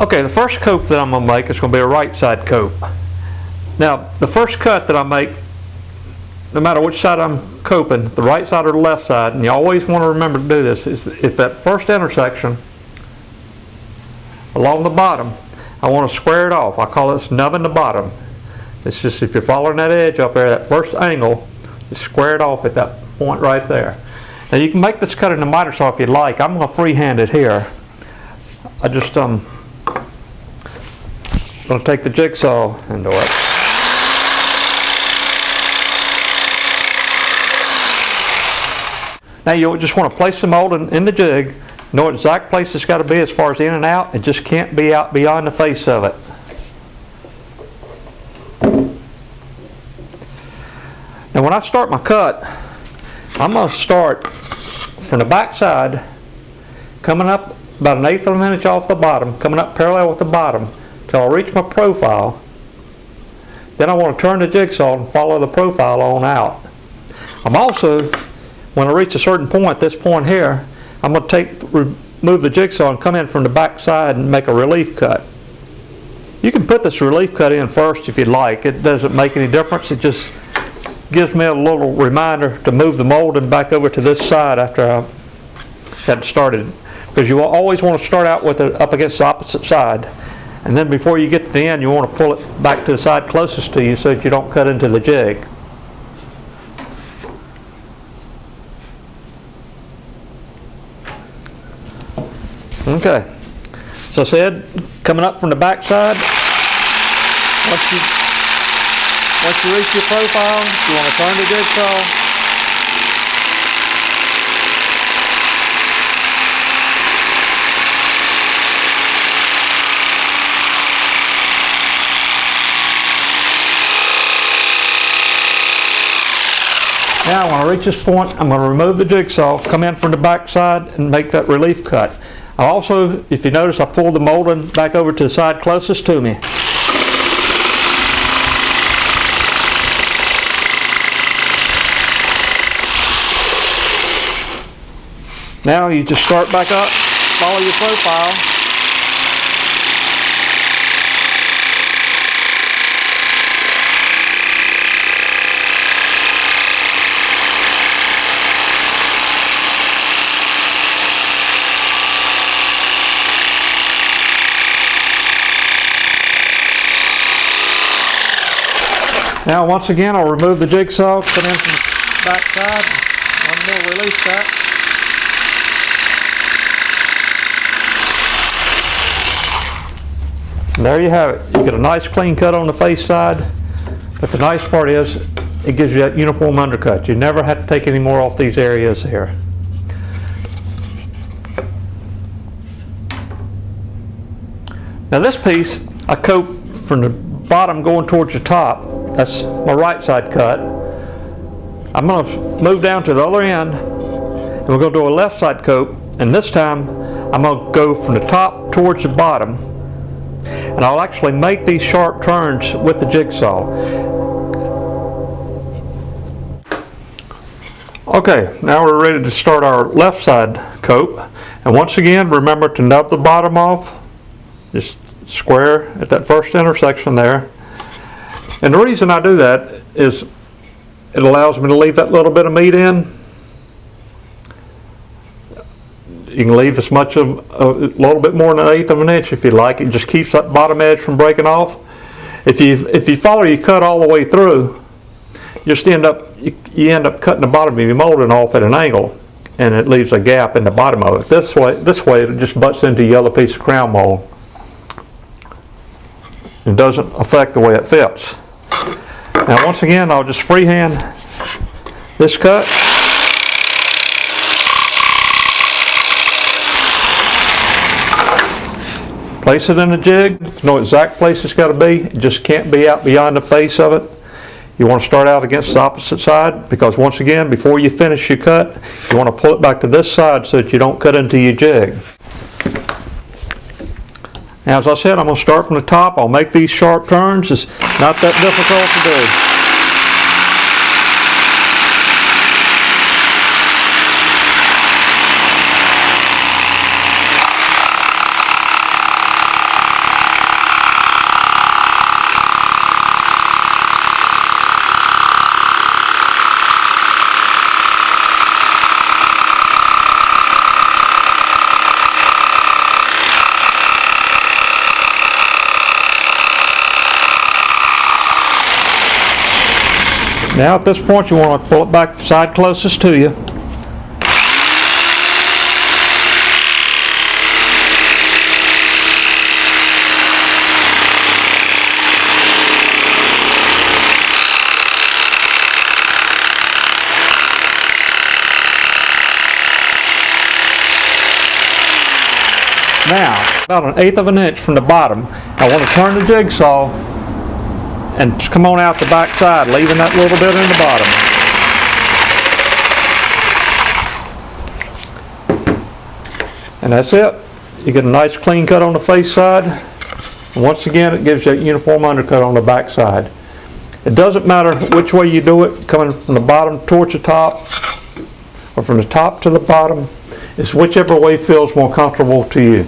Okay, the first cope that I'm going to make is going to be a right side cope. Now, the first cut that I make, no matter which side I'm coping, the right side or the left side, and you always want to remember to do this, is that first intersection along the bottom, I want to square it off. I call this nubbing the bottom. It's just, if you're following that edge up there, that first angle, just square it off at that point right there. Now you can make this cut in the miter saw if you'd like. I'm going to freehand it here. I just going to take the jigsaw and do it. Now you just want to place the mold in the jig, know what exact place it's got to be as far as in and out. It just can't be out beyond the face of it. Now when I start my cut, I'm going to start from the back side, coming up about 1/8 of an inch off the bottom, coming up parallel with the bottom till I reach my profile. Then I want to turn the jigsaw and follow the profile on out. I'm also, when I reach a certain point, this point here, I'm going to remove the jigsaw and come in from the back side and make a relief cut. You can put this relief cut in first if you'd like. It doesn't make any difference. It just gives me a little reminder to move the molding back over to this side after I had started, because you always want to start out with it up against the opposite side, and then before you get to the end you want to pull it back to the side closest to you so that you don't cut into the jig. Okay, so I said, coming up from the back side, once you reach your profile, you want to turn the jigsaw. Now when I reach this point, I'm going to remove the jigsaw, come in from the back side and make that relief cut. I also, if you notice, I pulled the molding back over to the side closest to me. Now you just start back up, follow your profile. Now once again I'll remove the jigsaw, put in from the back side, one more release cut. And there you have it. You get a nice clean cut on the face side, but the nice part is it gives you that uniform undercut. You never have to take any more off these areas here. Now this piece I coat from the bottom going towards the top. That's my right side cut. I'm going to move down to the other end and we're going to do a left side coat, and this time I'm going to go from the top towards the bottom, and I'll actually make these sharp turns with the jigsaw. Okay, now we're ready to start our left side coat, and once again remember to nub the bottom off, just square at that first intersection there. And the reason I do that is it allows me to leave that little bit of meat in. You can leave as much of a little bit more than 1/8 of an inch if you like. It just keeps that bottom edge from breaking off. If you follow your cut all the way through, you end up cutting the bottom of your molding off at an angle, and it leaves a gap in the bottom of it. This way it just butts into your other piece of crown mold. It doesn't affect the way it fits. Now once again I'll just freehand this cut. Place it in the jig, know exact place it's got to be. It just can't be out beyond the face of it. You want to start out against the opposite side, because once again, before you finish your cut, you want to pull it back to this side so that you don't cut into your jig. Now as I said, I'm going to start from the top. I'll make these sharp turns. It's not that difficult to do. Now at this point you want to pull it back the side closest to you. Now, about 1/8 of an inch from the bottom, I want to turn the jigsaw and come on out the back side, leaving that little bit in the bottom. And that's it. You get a nice clean cut on the face side. And once again, it gives you a uniform undercut on the back side. It doesn't matter which way you do it, coming from the bottom towards the top or from the top to the bottom. It's whichever way feels more comfortable to you.